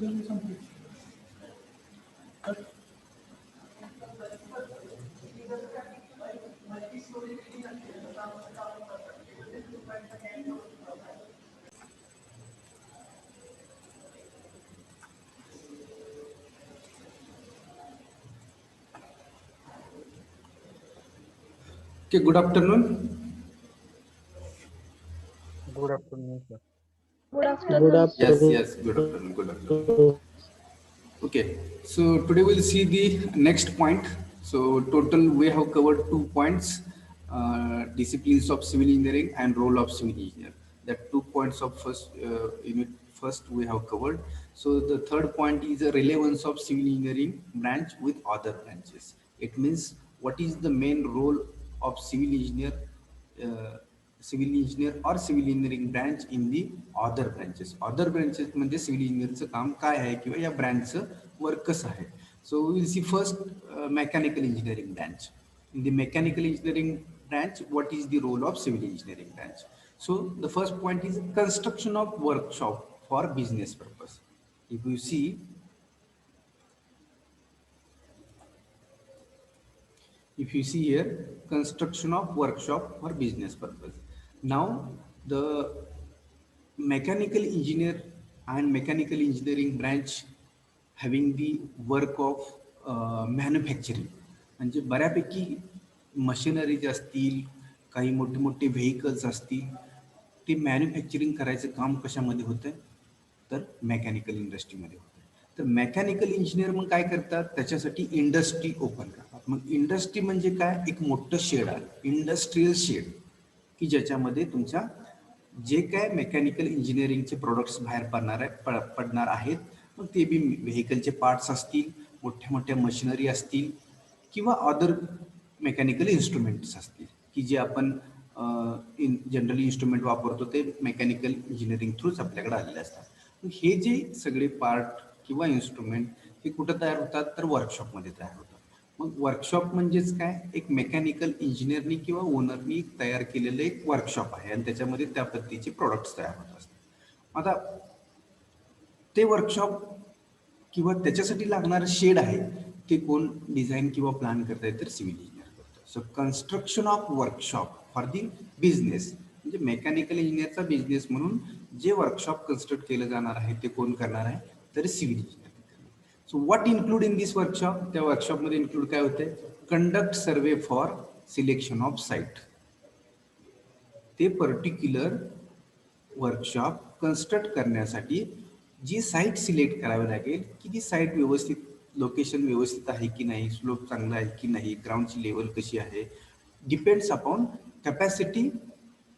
Okay, good afternoon. Good afternoon, sir. Good Good afternoon. Yes, afternoon. yes, good afternoon, good afternoon. Okay, so today we'll see the next point. So total we have covered 2 points, disciplines of civil engineering and role of civil engineer. That 2 points of first unit first we have covered. So the third point is the relevance of civil engineering branch with other branches. It means what is the main role of uh, civil engineer or civil engineering branch in the other branches. Other branches म्हणजे civil इंजिनिअरचं काम काय आहे किंवा या ब्रँचचं work कसं आहे. So we will see first mechanical engineering branch. In the mechanical engineering branch, what is the role of civil engineering branch? So the first point is construction of workshop for business purpose. If you see, here, construction of workshop for business purpose. Now the mechanical engineer and mechanical engineering branch having the work of manufacturing म्हणजे बऱ्यापैकी machineries असतील, काही मोठे मोठे vehicles असतील, ते manufacturing करायचं काम कशामध्ये होतं तर मेकॅनिकल इंडस्ट्रीमध्ये होतं. तर मेकॅनिकल इंजिनियर मग काय करतात, त्याच्यासाठी इंडस्ट्री ओपन करतात. मग इंडस्ट्री म्हणजे काय, एक मोठं शेड आहे, इंडस्ट्रीयल शेड, की ज्याच्यामध्ये तुमच्या जे काय मेकॅनिकल इंजिनिअरिंगचे प्रोडक्ट्स बाहेर पडणार आहेत, मग ते बी व्हेकलचे पार्ट्स असतील, मोठ्या मोठ्या मशिनरी असतील किंवा अदर मेकॅनिकल इन्स्ट्रुमेंट्स असतील, की जे आपण जनरली इन्स्ट्रुमेंट वापरतो ते मेकॅनिकल इंजिनिअरिंग थ्रूच आपल्याकडे आलेले असतात. हे जे सगळे पार्ट किंवा इन्स्ट्रुमेंट हे कुठं तयार होतात तर वर्कशॉपमध्ये तयार होतात. मग वर्कशॉप म्हणजेच काय, एक मेकॅनिकल इंजिनिअरनी किंवा ओनरनी तयार केलेलं एक वर्कशॉप आहे आणि त्याच्यामध्ये त्या पद्धतीचे प्रोडक्ट्स तयार होत असतात. आता ते वर्कशॉप किंवा त्याच्यासाठी लागणारं शेड आहे ते कोण डिझाईन किंवा प्लॅन करताय तर सिव्हिल इंजिनियर करतो. So construction of workshop for the business म्हणजे मेकॅनिकल इंजिनियरचा बिझनेस म्हणून जे वर्कशॉप कन्स्ट्रक्ट केलं जाणार आहे ते कोण करणार आहे तर civil engineer. So what include in this workshop, त्या वर्कशॉपमध्ये इन्क्लूड काय होते, conduct survey for selection of site. ते पर्टिक्युलर वर्कशॉप कन्स्ट्रक्ट करण्यासाठी जी साईट सिलेक्ट करावी लागेल, की ती साईट व्यवस्थित, लोकेशन व्यवस्थित आहे की नाही, स्लोप चांगला आहे की नाही, ग्राउंडची लेवल कशी आहे, depends upon capacity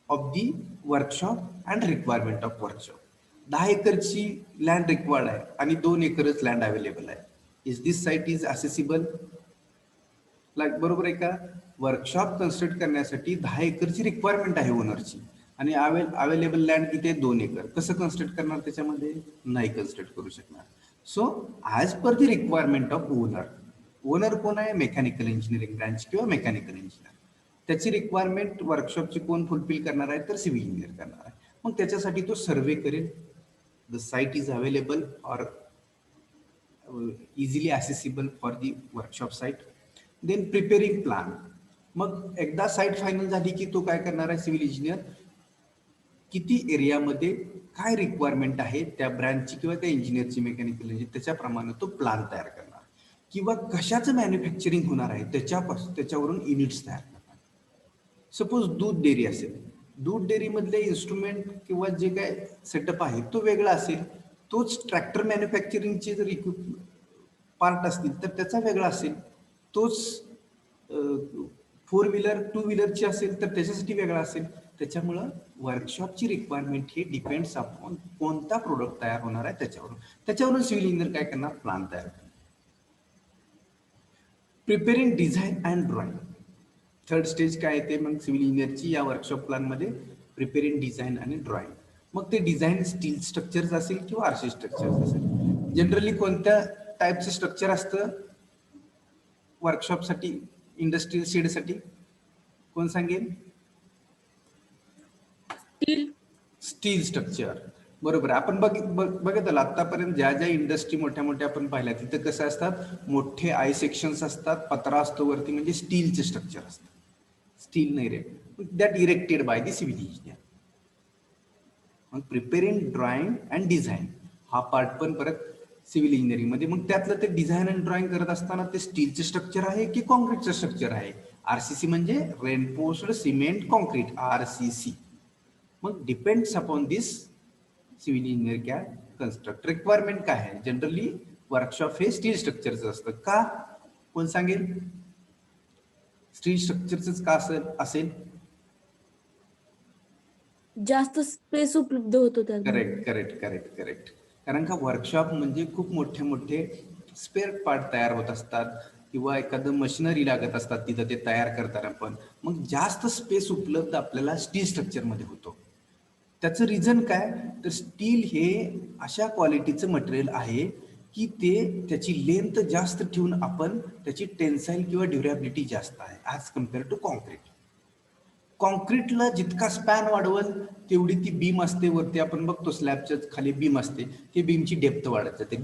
of the workshop and requirement of workshop. 10 एकरची लँड रिक्वायर्ड आहे आणि 2 एकरच लँड अवेलेबल आहे. Is this site is accessible? बरोबर आहे का? वर्कशॉप कन्स्ट्रक्ट करण्यासाठी 10 एकरची रिक्वायरमेंट आहे ओनरची आणि अवेलेबल लँड किती आहे, 2 एकर. कसं कन्स्ट्रक्ट करणार, त्याच्यामध्ये नाही कन्स्ट्रक्ट करू शकणार. So as per the requirement of owner, owner कोण आहे, मेकॅनिकल इंजिनिअरिंग ब्रँच किंवा मेकॅनिकल इंजिनियर, त्याची रिक्वायरमेंट वर्कशॉपची कोण फुलफिल करणार आहे तर सिव्हिल इंजिनियर करणार आहे. मग त्याच्यासाठी तो सर्वे करेल, the site is available or easily accessible for the workshop site. Then preparing plan. मग एकदा साईट फायनल झाली की तो काय करणार आहे सिव्हिल इंजिनियर, किती एरियामध्ये काय रिक्वायरमेंट आहे त्या ब्रँचची किंवा त्या इंजिनियरची, मेकॅनिकल इंजिनियर, त्याच्याप्रमाणे तो प्लॅन तयार करणार. किंवा कशाचं मॅन्युफॅक्चरिंग होणार आहे त्याच्यावरून युनिट्स तयार करणार. सपोज दूध डेअरी असेल, दूध डेअरीमधले इन्स्ट्रुमेंट किंवा जे काय सेटअप आहे तो वेगळा असेल, तोच ट्रॅक्टर मॅन्युफॅक्चरिंगचे जर पार्ट असतील तर त्याचा वेगळा असेल, तोच 4 व्हीलर 2 व्हीलरची असेल तर त्याच्यासाठी वेगळा असेल. त्याच्यामुळं वर्कशॉपची रिक्वायरमेंट ही डिपेंड्स अपॉन कोणता प्रोडक्ट तयार होणार आहे त्याच्यावरून सिव्हिल इंजिनियर काय करणार, प्लॅन तयार करणार. Preparing design and drawing. Third stage काय येते मग सिव्हिल इंजिनियरची या वर्कशॉप प्लॅनमध्ये, प्रिपेरिंग डिझाईन आणि ड्रॉइंग. मग ते डिझाईन स्टील स्ट्रक्चर्स असेल किंवा आरसी स्ट्रक्चर्स असेल. जनरली कोणत्या टाईपचं स्ट्रक्चर असतं वर्कशॉपसाठी, इंडस्ट्रियल शेडसाठी, कोण सांगेल? स्टील. Steel structure. बरोबर आहे. आपण बघितलं आतापर्यंत ज्या ज्या इंडस्ट्री मोठ्या मोठ्या आपण पाहिल्या तिथं कसं असतात, मोठे आय सेक्शन्स असतात, पत्रा असतो वरती, म्हणजे स्टीलचे स्ट्रक्चर असतात. स्टील नाही रे, that erected by the civil engineer. मग प्रिपेरिंग ड्रॉइंग अँड डिझाईन हा पार्ट पण परत सिव्हिल इंजिनिअरिंग मध्ये. मग त्यातलं ते डिझाईन अँड ड्रॉइंग करत असताना ते स्टीलचे स्ट्रक्चर आहे की कॉन्क्रीटचं स्ट्रक्चर आहे. आरसीसी म्हणजे रेनफोर्स्ड सिमेंट कॉन्क्रीट, आरसीसी. मग depends upon this civil engineer can construct. Requirement काय आहे? जनरली वर्कशॉप हे स्टील स्ट्रक्चरचं असतं. का? कोण सांगेल? स्टील स्ट्रक्चरच का असेल? जास्त स्पेस उपलब्ध होतो त्यामध्ये. करेक्ट. कारण का वर्कशॉप म्हणजे खूप मोठे मोठे स्पेअर पार्ट तयार होत असतात किंवा एखादं मशिनरी लागत असतात तिथं ते तयार करताना पण. मग जास्त स्पेस उपलब्ध आपल्याला स्टील स्ट्रक्चरमध्ये होतो. त्याचं रिझन काय? तर स्टील हे अशा क्वालिटीचं मटेरियल आहे की ते त्याची लेंथ जास्त ठेवून आपण त्याची टेन्साईल किंवा ड्युरेबिलिटी जास्त आहे ॲज कम्पेअर टू कॉन्क्रीट. कॉन्क्रीटला जितका स्पॅन वाढवल तेवढी ती बीम असते वरती, आपण बघतो स्लॅबच्या खाली बीम असते, ती बीमची डेप्थ वाढत जाते.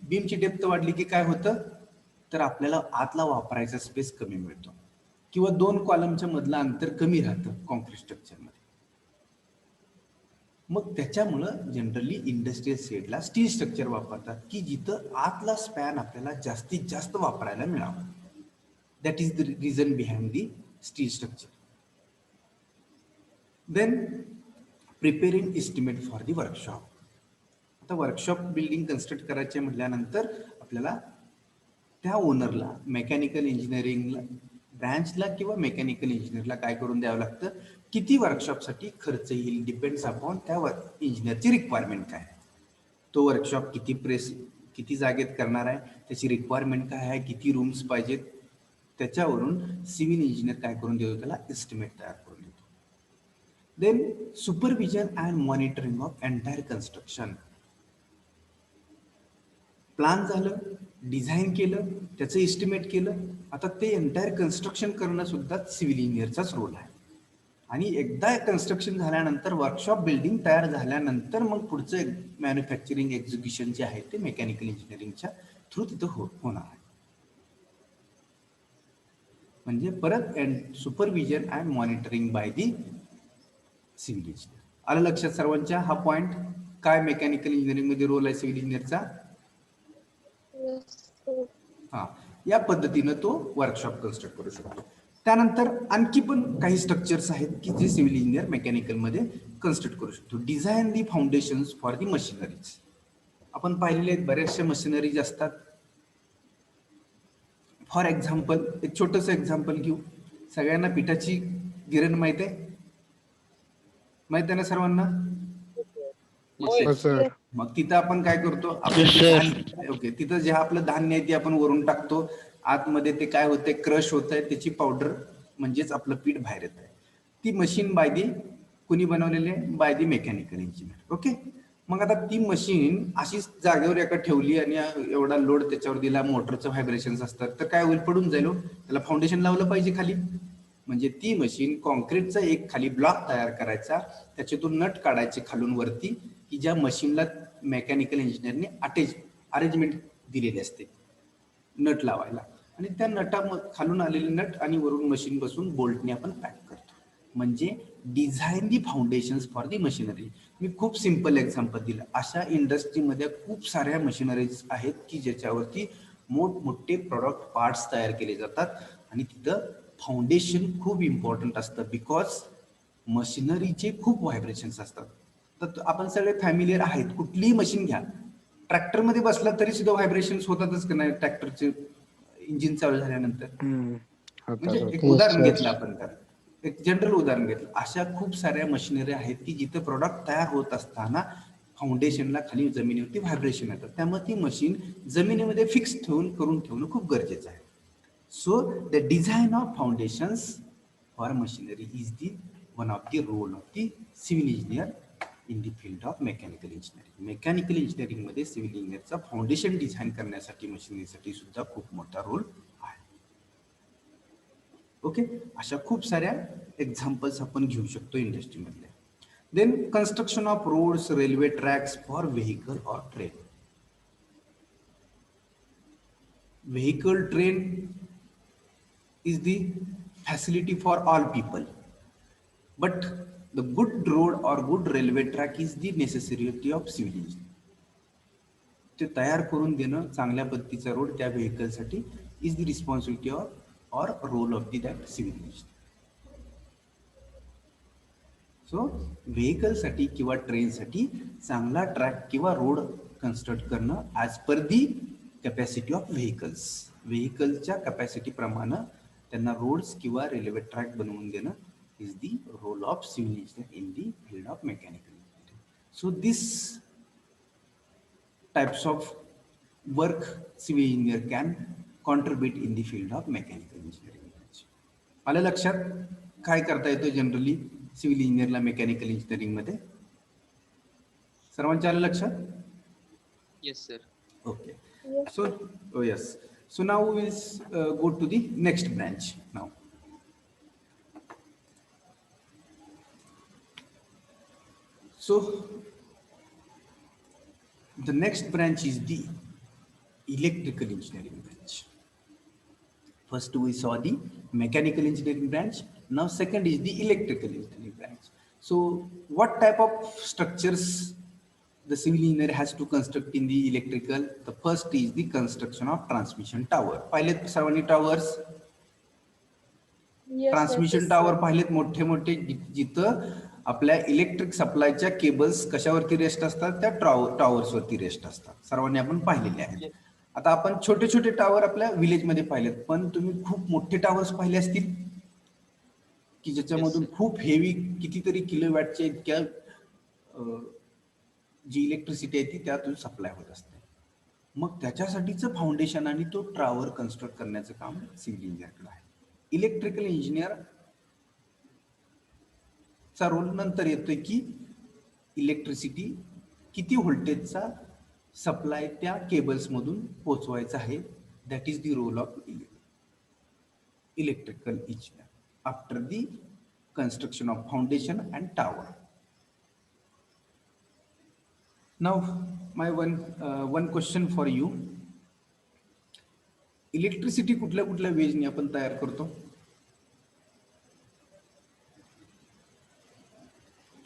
बीमची डेप्थ वाढली की काय होतं? तर आपल्याला आतला वापरायचा स्पेस कमी मिळतो किंवा 2 कॉलमच्या मधलं अंतर कमी राहतं कॉन्क्रीट स्ट्रक्चरमध्ये. मग त्याच्यामुळं जनरली इंडस्ट्रियल सेटला स्टील स्ट्रक्चर वापरतात की जिथं आतला स्पॅन आपल्याला जास्तीत जास्त वापरायला मिळावं. That is the reason behind the steel structure. Then preparing estimate for the workshop. आता वर्कशॉप बिल्डिंग कन्स्ट्रक्ट करायचे म्हटल्यानंतर आपल्याला त्या ओनरला, मेकॅनिकल इंजिनिअरिंगला ब्रँचला किंवा मेकॅनिकल इंजिनिअरला काय करून द्यावं लागतं? किती वर्कशॉपसाठी खर्च येईल डिपेंड्स अपॉन त्या इंजिनिअरची रिक्वायरमेंट काय आहे. तो वर्कशॉप किती जागेत करणार आहे, त्याची रिक्वायरमेंट काय आहे, किती रूम्स पाहिजेत, त्याच्यावरून सिव्हिल इंजिनियर काय करून देतो? त्याला एस्टिमेट तयार करून देतो. Then supervision and monitoring of entire construction. Plan झालं, डिझाईन केलं, त्याचं एस्टिमेट केलं, आता ते एंटायर कन्स्ट्रक्शन करणं सुद्धा सिव्हिल इंजिनियरचाच रोल आहे. आणि एकदा कन्स्ट्रक्शन झाल्यानंतर, वर्कशॉप बिल्डिंग तयार झाल्यानंतर मग पुढचं मॅन्युफॅक्चरिंग एक्झिक्युशन जे आहे ते मेकॅनिकल इंजिनिअरिंगच्या थ्रू तिथं होणार आहे. म्हणजे परत supervision and monitoring bye the civil engineer. आलं लक्षात सर्वांच्या हा पॉइंट? काय मेकॅनिकल इंजिनिअरिंग मध्ये रोल आहे सिव्हिल इंजिनियरचा? हा, या पद्धतीनं तो वर्कशॉप कन्स्ट्रक्ट करू शकतो. त्यानंतर आणखी पण काही स्ट्रक्चर्स आहेत की जे सिव्हिल इंजिनियर मेकॅनिकल मध्ये कन्स्ट्रक्ट करू शकतो. Design the foundations for the machineries. आपण पाहिलेले आहेत बऱ्याचशा मशिनरीज असतात. फॉर एक्झाम्पल, एक छोटंसं एक्झाम्पल घेऊ. सगळ्यांना पिठाची गिरण माहित आहे? माहित आहे ना सर्वांना? मग तिथं आपण काय करतो? ओके, तिथं जे आपलं धान्य आहे ते आपण वरून टाकतो, आतमध्ये ते काय होतंय? क्रश होत आहे, त्याची पावडर म्हणजेच आपलं पीठ बाहेर येत आहे. ती मशीन बाय दी कुणी बनवलेली आहे? By the mechanical engineer. Okay. मग आता ती मशीन अशीच जागेवर एका ठेवली आणि एवढा लोड त्याच्यावर दिला, मोटरचं व्हायब्रेशन्स असतात, तर काय होईल? पडून जाईल. त्याला फाउंडेशन लावलं पाहिजे खाली. म्हणजे ती मशीन कॉन्क्रीटचा एक खाली ब्लॉक तयार करायचा, त्याच्यातून नट काढायचे खालून वरती, की ज्या मशीनला मेकॅनिकल इंजिनियरने अरेंजमेंट दिलेली असते नट लावायला, आणि त्या नटा खालून आलेले नट आणि वरून मशीन बसून बोल्टने आपण पॅक करतो. म्हणजे design the foundations for the machinery. मी खूप सिंपल एक्झाम्पल दिलं. अशा इंडस्ट्रीमध्ये खूप साऱ्या मशिनरीज आहेत की ज्याच्यावरती मोठमोठे प्रोडक्ट पार्ट्स तयार केले जातात आणि तिथं फाउंडेशन खूप इम्पॉर्टंट असतं, बिकॉज मशिनरीचे खूप व्हायब्रेशन्स असतात. तर आपण सगळे फॅमिलियर आहेत, कुठलीही मशीन घ्या, ट्रॅक्टरमध्ये बसला तरी सुद्धा व्हायब्रेशन्स होतातच का नाही? ट्रॅक्टरचे इंजिन चालू झाल्यानंतर. म्हणजे एक उदाहरण घेतलं आपण, तर एक जनरल उदाहरण घेतलं. अशा खूप साऱ्या मशिनरी आहेत की जिथे प्रोडक्ट तयार होत असताना फाउंडेशनला खाली जमिनीवरती व्हायब्रेशन येतात, त्यामुळे ती मशीन जमिनीमध्ये फिक्स करून ठेवणं खूप गरजेचं आहे. So the design of foundations for machinery is the one of the role of the civil engineer in the field of mechanical engineering. Mechanical engineering मध्ये सिव्हिल इंजिनियरचा फाउंडेशन डिझाईन करण्यासाठी मशिनरीसाठी सुद्धा खूप मोठा रोल आहे. ओके, अशा खूप साऱ्या एक्झाम्पल्स आपण घेऊ शकतो इंडस्ट्रीमधल्या. Then construction of roads, railway tracks for vehicle or train. Vehicle train is the facility for all people. But the good road or good railway track is the necessity of civil engineering. ते तयार करून देणं चांगल्या पद्धतीचा road त्या व्हेकलसाठी is the responsibility of or role of the that civil engineer. So व्हेकलसाठी किंवा ट्रेनसाठी चांगला ट्रॅक किंवा रोड कन्स्ट्रक्ट करणं as per the capacity of vehicles. व्हेकलच्या कॅपॅसिटीप्रमाणे त्यांना रोड्स किंवा रेल्वे ट्रॅक बनवून देणं is the role of civil engineer in the field of mechanical engineering. So this types of work civil engineer can contribute in the field of mechanical engineering. आलं लक्षात काय करता येतं जनरली सिव्हिल इंजिनियरला मेकॅनिकल इंजिनिअरिंग मध्ये? सर्वांच्या आलं लक्षात? Yes, sir. Okay. So yes. So now we will go to the next branch now. So the next branch is the electrical engineering branch. First we saw the mechanical engineering branch. Now second is the electrical engineering branch. So what type of structures the civil engineer has to construct in the electrical? The first is the construction of transmission tower. पाहिलेत सर्वांनी towers? Transmission tower पाहिलेत मोठे मोठे जिथं आपल्या electric सप्लायच्या cables कशावरती rest असतात? त्या towers वरती रेस्ट असतात. सर्वांनी आपण पाहिलेले आहेत. आता आपण छोटे छोटे टावर आपल्या विलेज मध्ये पाहिलेत, पण तुम्ही खूप मोठे टावर्स पाहिले असतील की ज्याच्यामधून खूप हेवी कितीतरी किलोवॅटच्या इतक्या जी इलेक्ट्रिसिटी आहे ती त्यातून सप्लाय होत असते. मग त्याच्यासाठीचं फाउंडेशन आणि तो टावर कन्स्ट्रक्ट करण्याचं काम सिव्हिल इंजिनियरकडे आहे. इलेक्ट्रिकल इंजिनियर चा रोल नंतर येतोय की इलेक्ट्रिसिटी किती व्होल्टेजचा सप्लाय त्या केबल्स मधून पोहोचवायचा आहे. That is the role of electrical engineer after the construction of foundation and tower. Now my one question for you. Electricity कुठल्या कुठल्या वेजनी आपण तयार करतो?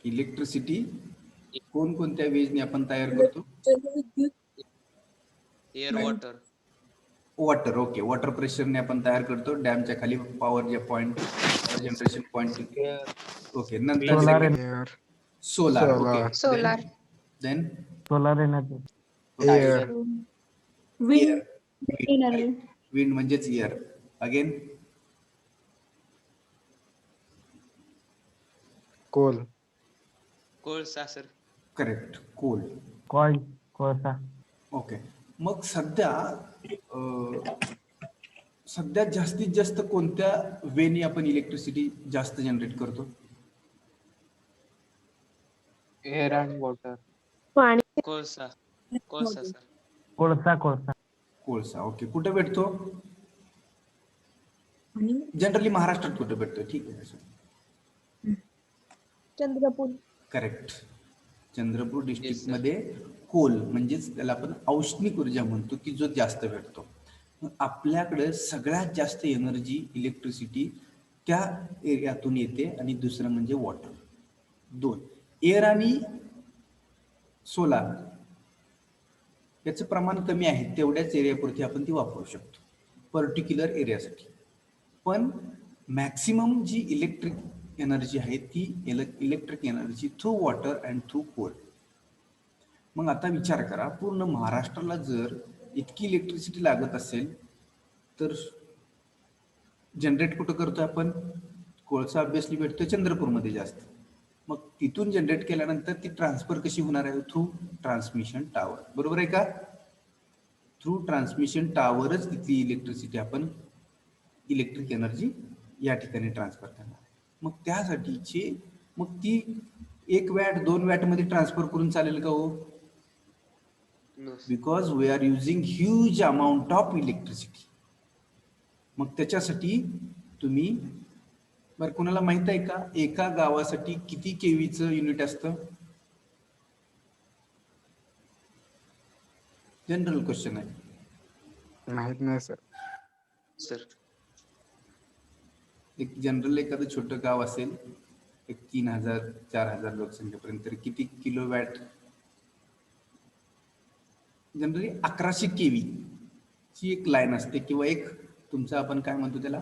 इलेक्ट्रिसिटी कोणकोणत्या वेजनी आपण तयार करतो? Air, water. Water. Okay, water प्रेशरने आपण तयार करतो डॅमच्या खाली पॉवर जे पॉइंट जनरेशन पॉइंट. ओके, नंतर solar. Okay, Solar. Then solar energy. Air. Wind म्हणजेच एअर. Again coal. कोळसा, sir. Correct, coal. कॉईल. कोळसा. ओके. मग सध्या जास्तीत जास्त कोणत्या वेनी आपण इलेक्ट्रिसिटी जास्त जनरेट करतो? Air and water. पाणी. कोळसा. कोळसा, sir. कोळसा. कोळसा. कोळसा. ओके, कुठे भेटतो? आणि जनरली महाराष्ट्रात कुठे भेटतो? ठीक आहे, Chandrapur. Correct. Chandrapur district Yes, sir. मध्ये कोल म्हणजेच त्याला आपण औष्णिक ऊर्जा म्हणतो की जो जास्त भेटतो. मग आपल्याकडे सगळ्यात जास्त एनर्जी इलेक्ट्रिसिटी त्या एरियातून येते. आणि दुसरं म्हणजे वॉटर. दोन, एअर आणि सोलार याचं प्रमाण कमी आहे, तेवढ्याच एरियापुरती आपण ती वापरू शकतो पर्टिक्युलर एरियासाठी. पण मॅक्सिमम जी इलेक्ट्रिक एनर्जी आहे ती electric energy through water and through coal. मग आता विचार करा, पूर्ण महाराष्ट्राला जर इतकी इलेक्ट्रिसिटी लागत असेल तर जनरेट कुठं करतोय आपण? कोळसा ऑब्विसली भेटतोय चंद्रपूरमध्ये जास्त. मग तिथून जनरेट केल्यानंतर ती ट्रान्सफर कशी होणार आहे? Through transmission tower. बरोबर आहे का? थ्रू ट्रान्समिशन टावरच तिथली इलेक्ट्रिसिटी आपण इलेक्ट्रिक एनर्जी या ठिकाणी ट्रान्सफर करणार. मग त्यासाठीचे मग ती 1 वॅट 2 वॅट मध्ये ट्रान्सफर करून चालेल का हो? No, sir. Because we are using huge amount of electricity. मग त्याच्यासाठी तुम्ही बरं, कोणाला माहित आहे का एका गावासाठी किती केवीचं युनिट असतं? जनरल क्वेश्चन आहे. माहित नाही सर. सर एक जनरल एखादं छोटं गाव असेल, एक 3000-4000 लोकसंख्येपर्यंत, तर किती किलोवॅट? जनरली 1100 केवी ची एक लाईन असते, किंवा एक तुमचा आपण काय म्हणतो त्याला,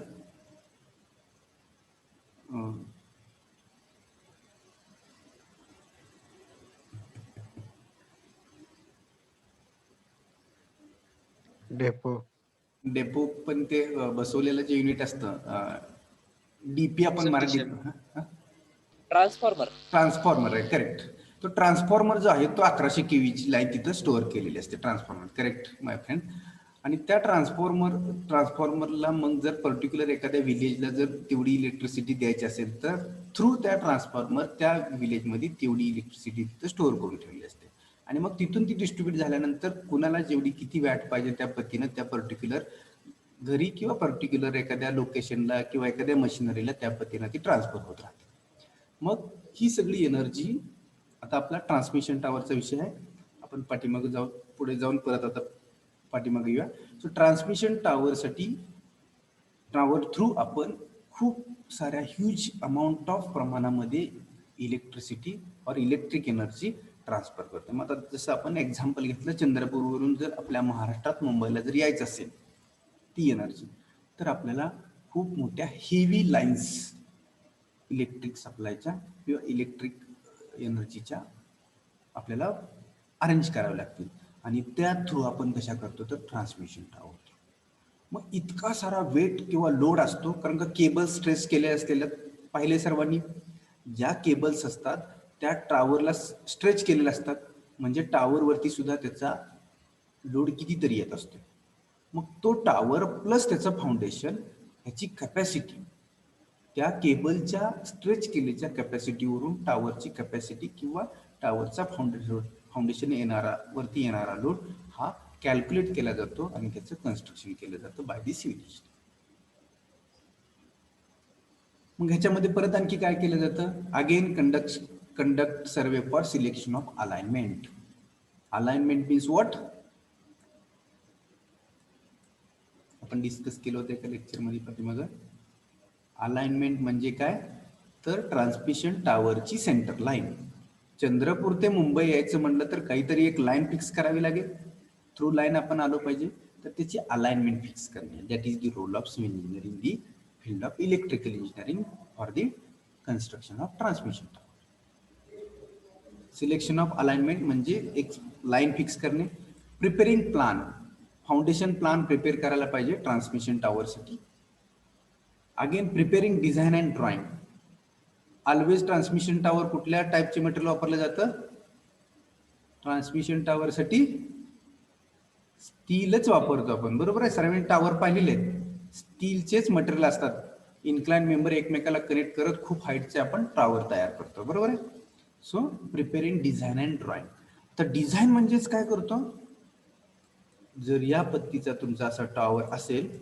डेपो. डेपो, पण ते बसवलेलं जे युनिट असतं डीपी आपण मराठीत, ट्रान्सफॉर्मर आहे, करेक्ट. तो ट्रान्सफॉर्मर जो आहे तो 1100 केवीची लाईन तिथं स्टोअर केलेली असते, ट्रान्सफॉर्मर, करेक्ट माय फ्रेंड. आणि त्या ट्रान्सफॉर्मरला मग जर पर्टिक्युलर एखाद्या विलेजला जर तेवढी इलेक्ट्रिसिटी द्यायची असेल तर थ्रू त्या ट्रान्सफॉर्मर त्या विलेजमध्ये तेवढी इलेक्ट्रिसिटी तिथं स्टोअर करून ठेवली असते. आणि मग तिथून ती डिस्ट्रीब्यूट झाल्यानंतर कुणाला जेवढी किती वॅट पाहिजे त्या पद्धतीनं त्या पर्टिक्युलर घरी किंवा पर्टिक्युलर एखाद्या लोकेशनला किंवा एखाद्या मशिनरीला त्या पद्धतीनं ती ट्रान्सफर होत राहते. मग ही सगळी एनर्जी, आता आपला ट्रान्समिशन टावरचा विषय आहे, आपण पाठीमागे जाऊन पुढे जाऊन परत आता पाठीमागे येऊया. सो ट्रान्समिशन टावरसाठी टावर थ्रू आपण खूप साऱ्या ह्यूज अमाऊंट ऑफ प्रमाणामध्ये इलेक्ट्रिसिटी और इलेक्ट्रिक एनर्जी ट्रान्सफर करतो. मग आता जसं आपण एक्झाम्पल घेतलं, चंद्रपूरवरून जर आपल्या महाराष्ट्रात मुंबईला जर यायचं असेल ती एनर्जी, तर आपल्याला खूप मोठ्या हेवी लाईन्स इलेक्ट्रिक सप्लायच्या किंवा इलेक्ट्रिक एनर्जीच्या आपल्याला अरेंज कराव्या लागतील. आणि त्या थ्रू आपण कशा करतो तर ट्रान्समिशन टावर. मग इतका सारा वेट किंवा लोड असतो, कारण का केबल्स स्ट्रेच केले असलेल्या पाहिले सर्वांनी, ज्या केबल्स असतात त्या टावरला स्ट्रेच केलेल्या असतात, म्हणजे टावरवरती सुद्धा त्याचा लोड कितीतरी येत असतो. मग तो टावर प्लस त्याचं फाउंडेशन, ह्याची कॅपॅसिटी त्या केबलच्या स्ट्रेच केलेल्या कॅपॅसिटीवरून टावरची कॅपॅसिटी किंवा टावरचा फाउंडेशन वरती येणारा लोड हा कॅल्क्युलेट केला जातो आणि त्याचं कन्स्ट्रक्शन केलं जातं बाय दी सिव्हिल इंजिनियर. मग ह्याच्यामध्ये परत आणखी काय केलं जातं, again conduct survey for selection of alignment. Alignment means what, आपण डिस्कस केलं होतं एका लेक्चरमध्ये पाठीमागं. अलाइनमेंट म्हणजे काय तर ट्रान्समिशन टावरची सेंटर लाईन. चंद्रपूर ते मुंबई यायचं म्हटलं तर काहीतरी एक लाईन फिक्स करावी लागेल, थ्रू लाईन आपण आलो पाहिजे, तर त्याची अलाइनमेंट फिक्स करणे. That is the role of civil engineer in the field of electrical engineering for the construction of transmission tower. Selection of alignment म्हणजे एक लाईन फिक्स करणे. Preparing plan, foundation plan prepare करायला पाहिजे transmission टावरसाठी. Again preparing design and drawing. Always transmission tower कुठल्या टाईपचे material वापरलं जातं, ट्रान्समिशन टावरसाठी स्टीलच वापरतो आपण, बरोबर आहे. सर्वांनी टावर पाहिलेले आहेत, स्टीलचेच मटेरियल असतात. इन्क्लाइन मेंबर एकमेकाला कनेक्ट करत खूप हाईटचे आपण टावर तयार करतो, बरोबर आहे. So preparing design and drawing. तर डिझाईन म्हणजेच काय करतो, जर या पद्धतीचा तुमचा असा टावर असेल,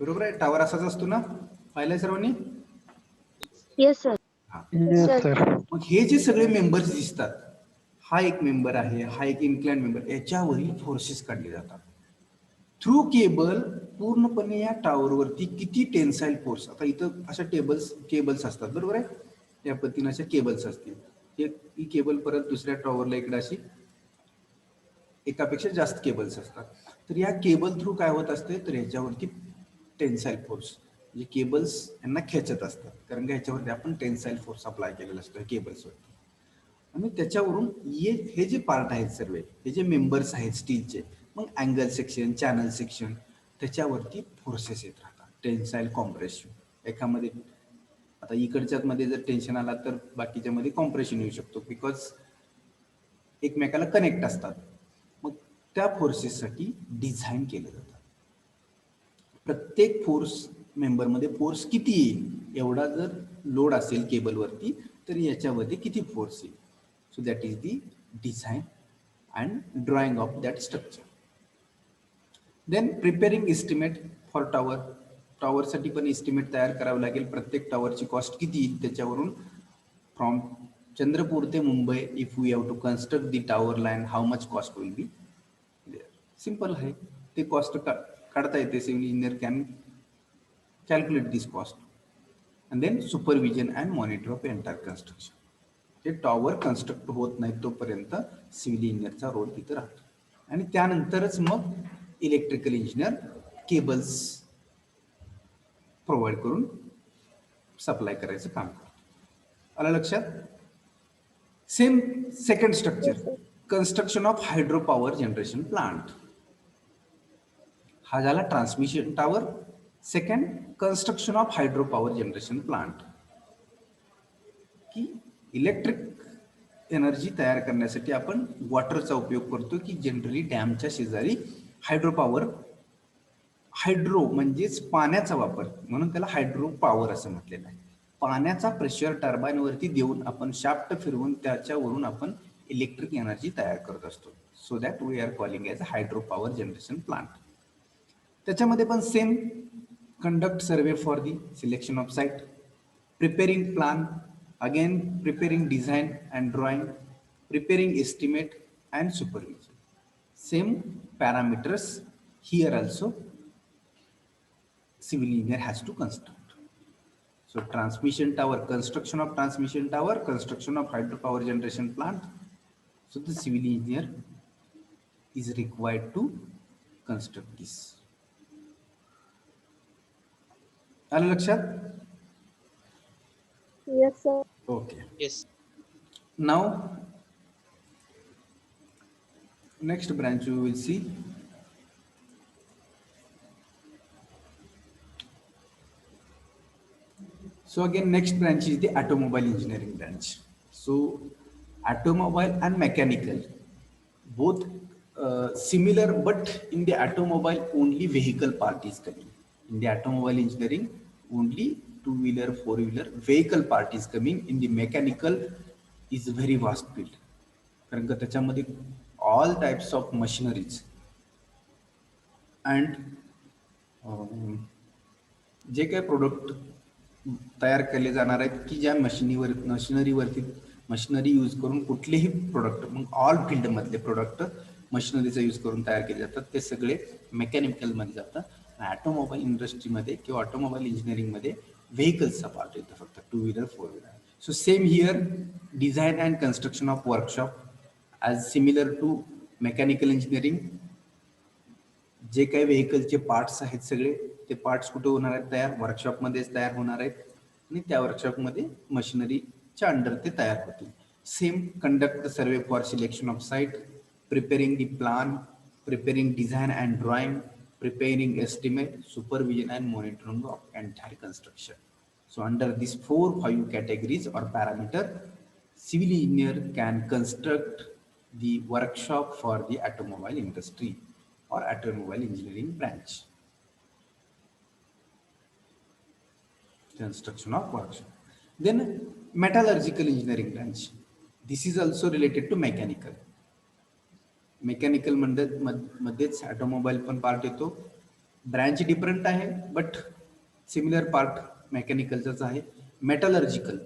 बरोबर आहे, टावर असाच असतो ना, पाहिलंय सर्वांनी. Yes sir. मग हे जे सगळे मेंबर्स दिसतात, हा एक मेंबर आहे, हा एक इन्क्लाइन मेंबर, याच्यावरील फोर्सेस काढले जातात थ्रू केबल. पूर्णपणे या टावरवरती किती टेन्साईल फोर्स, आता इथं अशा केबल्स असतात, बरोबर आहे, या पद्धतीने अशा केबल्स असतील. ही केबल परत दुसऱ्या टावरला इकडे अशी एकापेक्षा जास्त केबल्स असतात. तर या केबल थ्रू काय होत असते तर ह्याच्यावरती टेन्साईल फोर्स, म्हणजे केबल्स यांना खेचत असतात, कारण का ह्याच्यावरती आपण टेन्साईल फोर्स अप्लाय केलेला असतो केबल्सवरती. आणि त्याच्यावरून हे जे पार्ट आहेत सर्व, हे जे मेंबर्स आहेत स्टीलचे, मग अँगल सेक्शन, चॅनल सेक्शन, त्याच्यावरती फोर्सेस येत राहतात. टेन्साईल कॉम्प्रेशन एकामध्ये, आता इकडच्यात मध्ये जर टेन्शन आला तर बाकीच्या मध्ये कॉम्प्रेशन येऊ शकतो, बिकॉज एकमेकाला कनेक्ट असतात. मग त्या फोर्सेससाठी डिझाईन केलं जातं. प्रत्येक फोर्स मेंबरमध्ये फोर्स किती येईल, एवढा जर लोड असेल केबलवरती तर याच्यामध्ये किती फोर्स येईल. So that is the design and drawing of that structure. Then preparing estimate for tower. टॉवरसाठी पण एस्टिमेट तयार करावं लागेल. प्रत्येक टॉवरची कॉस्ट किती येईल त्याच्यावरून फ्रॉम चंद्रपूर ते Mumbai if we have to construct the tower line how much cost will be. Simple आहे ते कॉस्ट काढता येते. Civil engineer can calculate this cost and then supervision and monitor of entire construction. ते tower construct होत नाही तोपर्यंत civil इंजिनियरचा role तिथं राहतो. आणि त्यानंतरच मग इलेक्ट्रिकल इंजिनियर केबल्स प्रोव्हाइड करून सप्लाय करायचं काम करतो. आलं लक्षात? Same second structure, construction of hydro power generation plant. हा झाला transmission tower. Second, construction of hydro power generation plant, की इलेक्ट्रिक एनर्जी तयार करण्यासाठी आपण वॉटरचा उपयोग करतो, की जनरली डॅमच्या शेजारी हायड्रो पॉवर, हायड्रो म्हणजेच पाण्याचा वापर, म्हणून त्याला हायड्रो पॉवर असं म्हटलेलं आहे. पाण्याचा प्रेशर टर्बाईन वरती देऊन आपण शाफ्ट फिरवून त्याच्यावरून आपण इलेक्ट्रिक एनर्जी तयार करत असतो. So that we are calling as a hydro power generation plant. त्याच्यामध्ये पण same, conduct survey for the selection of site, preparing plan, again preparing design and drawing, preparing estimate and supervision. Same parameters here also civil engineer has to construct. So transmission tower, construction of transmission tower, construction of hydropower generation plant. So the civil engineer is required to construct this. आलं लक्षात? Yes, sir. Okay. Yes. Now next branch you will see So again, next branch is the automobile engineering branch. So automobile and mechanical, both similar, but in the automobile only vehicle part is coming. In the automobile engineering, only two-wheeler, four-wheeler vehicle part is coming. In the mechanical is very vast field. कारण का त्याच्यामध्ये all types of machineries and जे काही product तयार केले जाणार आहेत, की ज्या मशिनरी यूज करून कुठलेही प्रोडक्ट, मग ऑल फील्ड मधले प्रोडक्ट मशिनरीचा यूज करून तयार केले जातात, ते सगळे मेकॅनिकल मध्ये जातात. ऑटोमोबाईल इंडस्ट्रीमध्ये किंवा ऑटोमोबाईल इंजिनिअरिंग मध्ये व्हेकल्सचा पार्ट येतो फक्त, two wheeler, four wheeler. So same here, design and construction of workshop as similar to mechanical engineering. जे काही व्हेकलचे पार्ट्स आहेत सगळे, ते पार्ट्स कुठे होणार आहेत तयार? वर्कशॉपमध्येच तयार होणार आहेत, आणि त्या वर्कशॉपमध्ये मशिनरीच्या अंडर ते तयार होतील. Same, conduct the survey for selection of site, preparing the plan, preparing design and drawing, preparing estimate, supervision and monitoring of entire construction. So under these 4-5 categories or parameter, civil engineer can construct the workshop for the automobile industry or automobile engineering branch. Construction of workshop. Then metallurgical engineering branch. This is also related to mechanical. Mechanical मध्येच automobile पण part येतो. Branch different आहे but similar part मेकॅनिकलचाच आहे. Metallurgical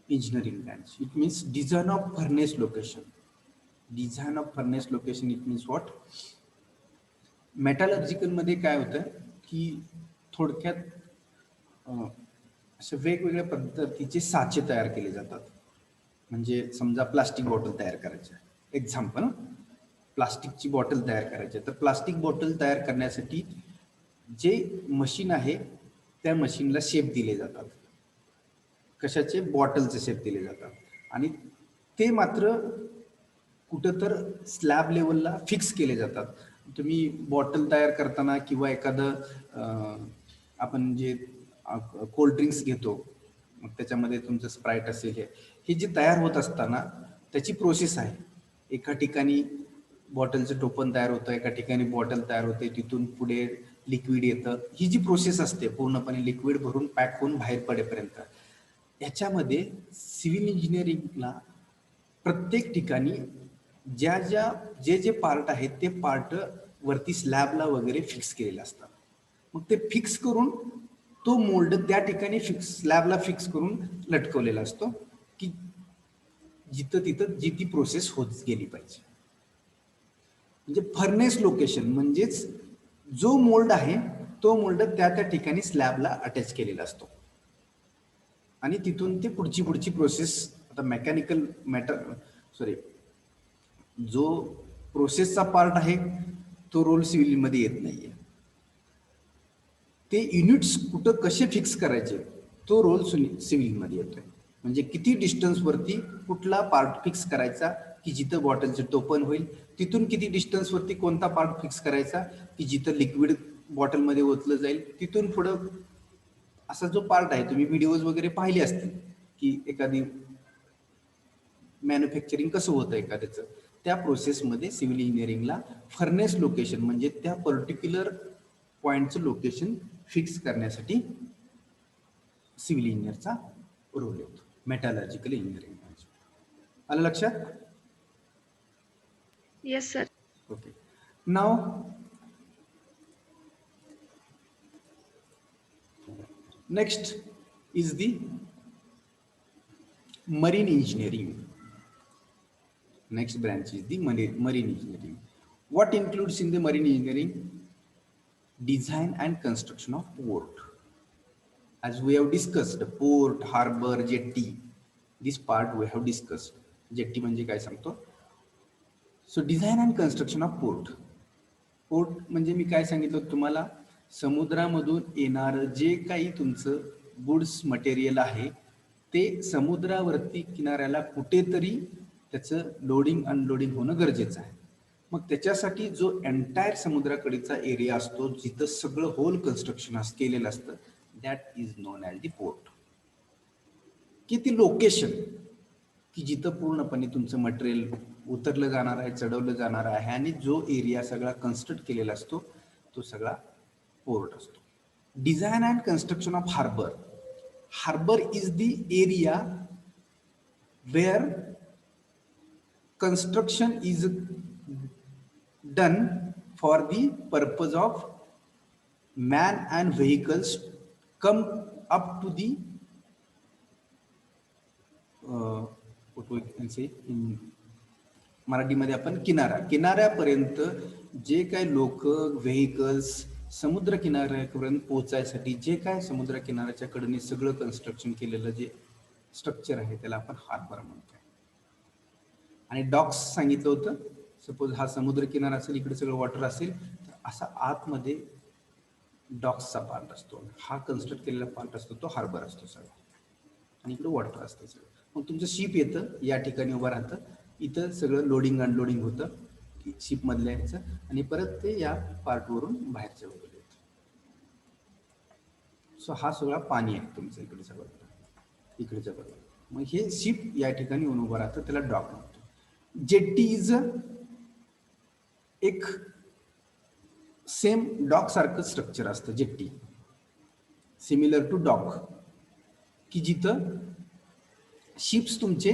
engineering branch, it means design of furnace location. Design of furnace location it means what? Metallurgical मध्ये काय होतं की थोडक्यात अशा वेगवेगळ्या पद्धतीचे साचे तयार केले जातात. म्हणजे समजा प्लास्टिक बॉटल तयार करायची, एक्झाम्पल, प्लास्टिकची बॉटल तयार करायची, तर प्लास्टिक बॉटल तयार करण्यासाठी जे मशीन आहे त्या मशीनला शेप दिले जातात. कशाचे? बॉटलचे शेप दिले जातात, आणि ते मात्र कुठं तर स्लॅब लेवलला फिक्स केले जातात. तुम्ही बॉटल तयार करताना किंवा एखादं आपण जे कोल्ड ड्रिंक्स घेतो, मग त्याच्यामध्ये तुमचं स्प्राईट असेल, हे जे तयार होत असताना त्याची प्रोसेस आहे. एका ठिकाणी बॉटलचं टोपण तयार होतं, एका ठिकाणी बॉटल तयार होते, तिथून पुढे लिक्विड येतं. ही जी प्रोसेस असते पूर्णपणे लिक्विड भरून पॅक होऊन बाहेर पडेपर्यंत, याच्यामध्ये सिव्हिल इंजिनिअरिंगला प्रत्येक ठिकाणी जे पार्ट आहेत ते पार्ट वरती स्लॅबला वगैरे फिक्स केलेले असतात. मग ते फिक्स करून तो मोल्ड त्या ठिकाणी स्लॅबला फिक्स करून लटकवलेला असतो की जिथं तिथं जी ती प्रोसेस होत गेली पाहिजे. म्हणजे फर्नेस लोकेशन म्हणजेच जो मोल्ड आहे तो मोल्ड त्या त्या ठिकाणी स्लॅबला अटॅच केलेला असतो आणि तिथून ते पुढची प्रोसेस. आता मेकॅनिकल जो प्रोसेसचा पार्ट आहे तो रोल सिव्हिलमध्ये येत नाहीये. ते युनिट्स कुठं कसे फिक्स करायचे तो रोल सिव्हिलमध्ये येतोय. म्हणजे किती डिस्टन्स वरती कुठला पार्ट फिक्स करायचा की जिथं बॉटलचं टोपन होईल, तिथून किती डिस्टन्स वरती कोणता पार्ट फिक्स करायचा की जिथं लिक्विड बॉटलमध्ये ओतलं जाईल, तिथून पुढं असा जो पार्ट आहे. तुम्ही व्हिडिओज वगैरे पाहिले असतील की एखादी मॅन्युफॅक्चरिंग कसं होतं एखाद्याचं, त्या प्रोसेसमध्ये सिव्हिल इंजिनिअरिंगला फर्नेस लोकेशन म्हणजे त्या पर्टिक्युलर पॉइंटचं लोकेशन फिक्स करण्यासाठी सिव्हिल इंजिनिअरचा रोल येतो. Metallurgical engineering. आलं लक्षात? Yes, sir. Okay. Now, next is the marine engineering. Next branch is the marine engineering. What includes in the marine engineering? Design and construction of port. As we have discussed, port, harbor, jetty. This part we have discussed. Jetty म्हणजे काय सांगतो? So design and construction of port. Port म्हणजे मी काय सांगितलं तुम्हाला, समुद्रामधून येणारं जे काही तुमचं गुड्स मटेरियल आहे ते समुद्रावरती किनाऱ्याला कुठेतरी त्याचं लोडिंग अनलोडिंग होणं गरजेचं आहे. मग त्याच्यासाठी जो एंटायर समुद्राकडीचा एरिया असतो जिथं सगळं होल कन्स्ट्रक्शन केलेलं असतं, that is non as the port. की ती लोकेशन की जिथं पूर्णपणे तुमचं मटेरियल उतरलं जाणार आहे, चढवलं जाणार आहे आणि जो एरिया सगळा कन्स्ट्रक्ट केलेला असतो तो सगळा पोर्ट असतो. Design and construction of harbour. Harbour is the area where construction is done for the purpose of man and vehicles come up to the मराठीमध्ये आपण किनाऱ्यापर्यंत जे काही लोक व्हेकल्स समुद्र किनाऱ्यापर्यंत पोहोचायसाठी जे काय समुद्र किनाऱ्याच्या कडेने सगळं कन्स्ट्रक्शन केलेलं जे स्ट्रक्चर आहे त्याला आपण हार्बर म्हणतो. आणि डॉक्स सांगितलं होतं, सपोज हा समुद्र किनारा असेल, इकडे सगळं वॉटर असेल, तर असा आतमध्ये डॉक्सचा पार्ट असतो, हा कन्स्ट्रक्ट केलेला पार्ट असतो तो हार्बर असतो सगळा, आणि इकडे वॉटर असतं सगळं. मग तुमचं शिप येतं या ठिकाणी उभं राहतं, इथं सगळं लोडिंग अनलोडिंग होतं शिपमधल्या याचं, आणि परत ते या पार्टवरून बाहेरच्या वगैरे येतं. सो हा सगळा पाणी आहे तुमचं इकडे सगळं इकडेच्या बरोबर. मग हे शिप या ठिकाणी येऊन उभं राहतं, त्याला डॉक म्हणतो. जेट्टी इज एक सेम डॉक सारखं स्ट्रक्चर असतं जेट्टी, सिमिलर टू डॉक, की जिथं शिप्स तुमचे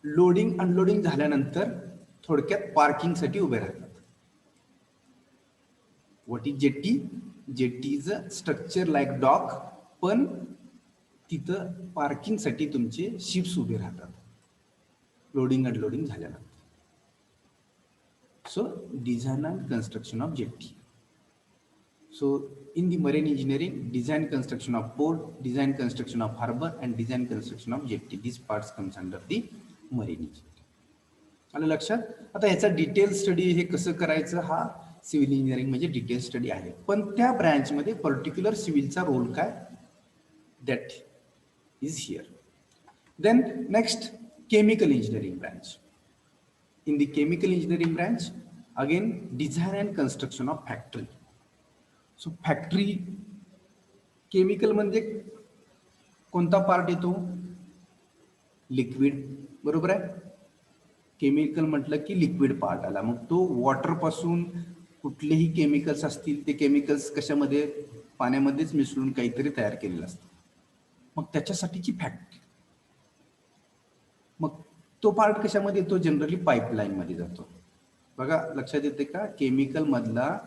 लोडिंग अनलोडिंग झाल्यानंतर थोडक्यात पार्किंगसाठी उभे राहतात. What is jetty? Jetty is a structure like dock, पण तिथं पार्किंगसाठी तुमचे शिप्स उभे राहतात लोडिंग अनलोडिंग झाल्यानंतर. So design and construction of jetty. So in the marine engineering, design construction of port, design construction of harbor and design construction of jetty, these parts comes under the marine engineering. आलं लक्षात? आता ह्याचा detail study हे कसं करायचं हा civil engineering म्हणजे detail study आहे, पण त्या ब्रँच मध्ये पर्टिक्युलर सिव्हिलचा रोल काय, that is here. Then next chemical engineering branch. In the chemical engineering branch again design and construction of factory. So factory chemical म्हणजे कोणता पार्ट येतो, लिक्विड, बरोबर आहे. केमिकल म्हटलं की लिक्विड पार्ट आला. मग तो वॉटर पासून कुठलेही केमिकल्स असतील ते केमिकल्स कशामध्ये, पाण्यामध्येच मिसळून काहीतरी तयार केलेलं असतं, मग त्याच्यासाठीची फॅक्टरी. मग तो पार्ट कशामध्ये येतो, जनरली पाईपलाईन मध्ये जातो. बघा लक्षात येते का, केमिकल मधला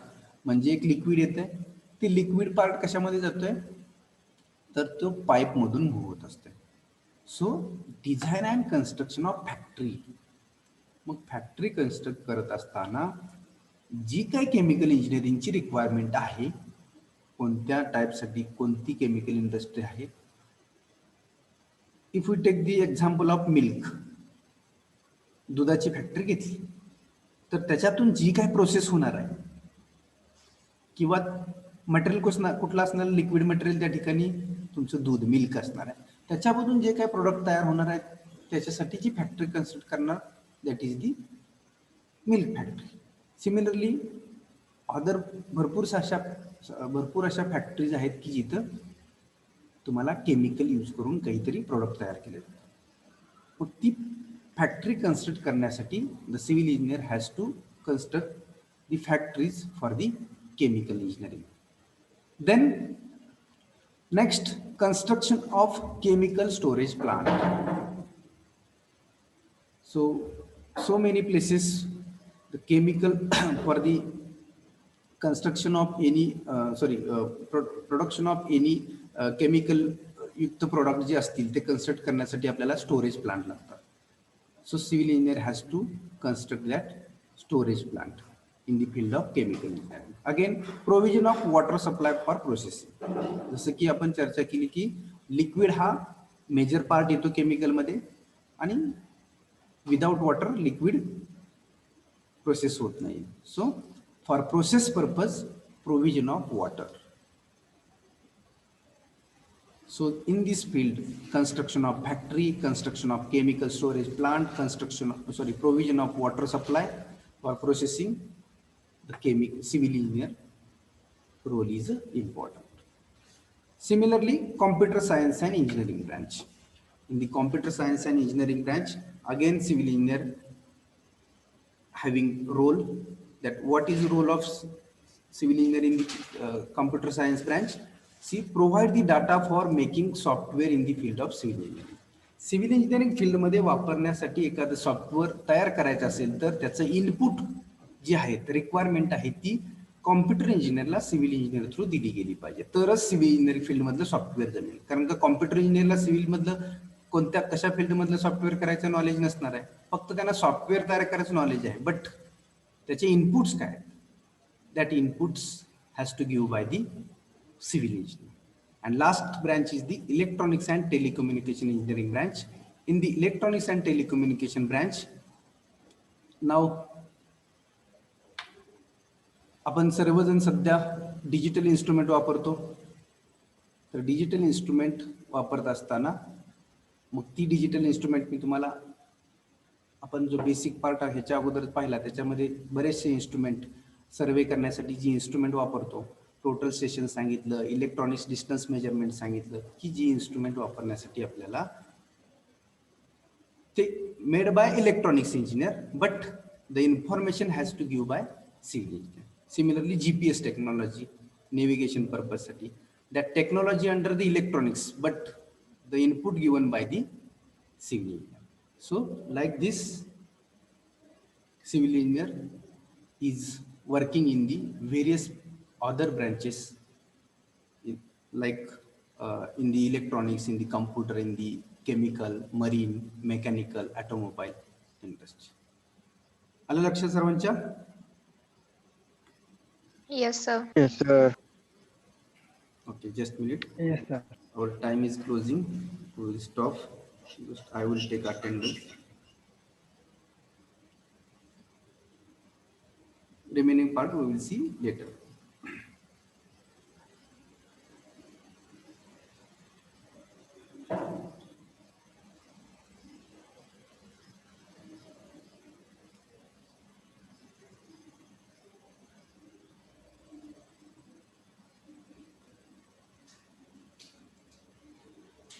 म्हणजे एक लिक्विड येते, ती लिक्विड पार्ट कशामध्ये जातोय, तर तो पाईप मधून मूव्ह होत असते. So design and construction of factory. मग फॅक्टरी कन्स्ट्रक्ट करत असताना जी काही केमिकल इंजिनिअरिंगची रिक्वायरमेंट आहे, कोणत्या टाईपसाठी कोणती केमिकल इंडस्ट्री आहे. If you take the example of milk, दुधाची फॅक्टरी घेतली तर त्याच्यातून जी काही प्रोसेस होणार आहे किंवा मटेरियल कुठलं असणार, लिक्विड मटेरियल त्या ठिकाणी तुमचं दूध मिल्क असणार आहे, त्याच्यामधून जे काही प्रोडक्ट तयार होणार आहेत त्याच्यासाठी जी फॅक्टरी कन्स्ट्रक्ट करणार, that is the milk factory. Similarly other भरपूर अशा फॅक्टरीज आहेत की जिथं तुम्हाला केमिकल यूज करून काहीतरी प्रोडक्ट तयार केले जातात. मग ती फॅक्टरी कन्स्ट्रक्ट करण्यासाठी the civil engineer has to construct the factories for the chemical engineering. Then next, construction of chemical storage plant. So many places the chemical for the construction of any production of any chemical युक्त product जे असतील ते construct करण्यासाठी आपल्याला storage plant लागतात. So civil engineer has to construct that storage plant in the field of chemical engineering. Again, provision of water supply for processing. जसं की आपण चर्चा केली की लिक्विड हा मेजर पार्ट येतो केमिकल मध्ये आणि विदाउट वॉटर लिक्विड प्रोसेस होत नाही. So for process purpose provision of water. So in this field, construction of factory, construction of chemical storage plant, provision of water supply for processing, the civil engineer role is important. Similarly, computer science and engineering branch. In the computer science and engineering branch, again civil engineer having role. That what is the role of civil engineer in the computer science branch? See, provide the data for making software in the field of civil engineering. Civil engineering फील्डमध्ये वापरण्यासाठी एखादं software तयार करायचं असेल तर त्याचं input जी आहेत requirement आहे ती कॉम्प्युटर इंजिनियरला सिव्हिल इंजिनियर थ्रू दिली गेली पाहिजे, तरच सिव्हिल इंजिनिअरिंग फील्डमधलं सॉफ्टवेअर जमेल. कारण का कॉम्प्युटर इंजिनियरला सिव्हिलमधलं कशा फील्डमधलं सॉफ्टवेअर करायचं नॉलेज नसणार आहे, फक्त त्यांना सॉफ्टवेअर तयार करायचं नॉलेज आहे. बट त्याचे इनपुट्स काय, that inputs has to give by the civil engineer. And last branch is the electronics and telecommunication engineering branch. In the electronics and telecommunication branch, now आपण सर्वजण सध्या डिजिटल इन्स्ट्रुमेंट वापरतो. तर digital instrument वापरत असताना मग ती डिजिटल इन्स्ट्रुमेंट मी तुम्हाला आपण जो बेसिक पार्ट आहे ह्याच्या अगोदर पाहिला, त्याच्यामध्ये बरेचसे इन्स्ट्रुमेंट सर्वे करण्यासाठी जी इन्स्ट्रुमेंट वापरतो, टोटल स्टेशन सांगितलं, इलेक्ट्रॉनिक्स डिस्टन्स मेजरमेंट सांगितलं, की जी इन्स्ट्रुमेंट वापरण्यासाठी आपल्याला ते made by electronics engineer, but the information has to give by civil engineer. Similarly GPS technology navigation purpose साठी, that technology under the electronics, but the input given by the civil engineer. So like this civil engineer is working in the various other branches like in the electronics, in the computer, in the chemical, marine, mechanical, automobile industry. आलं लक्षात सर्वांच्या? Yes, sir. Yes, sir. Okay, just a minute. Yes, sir. Our time is closing. We will stop. Just I will take attendance. Remaining part we will see later.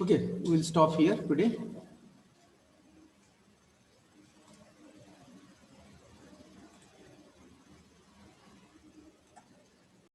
Okay, we will stop here today.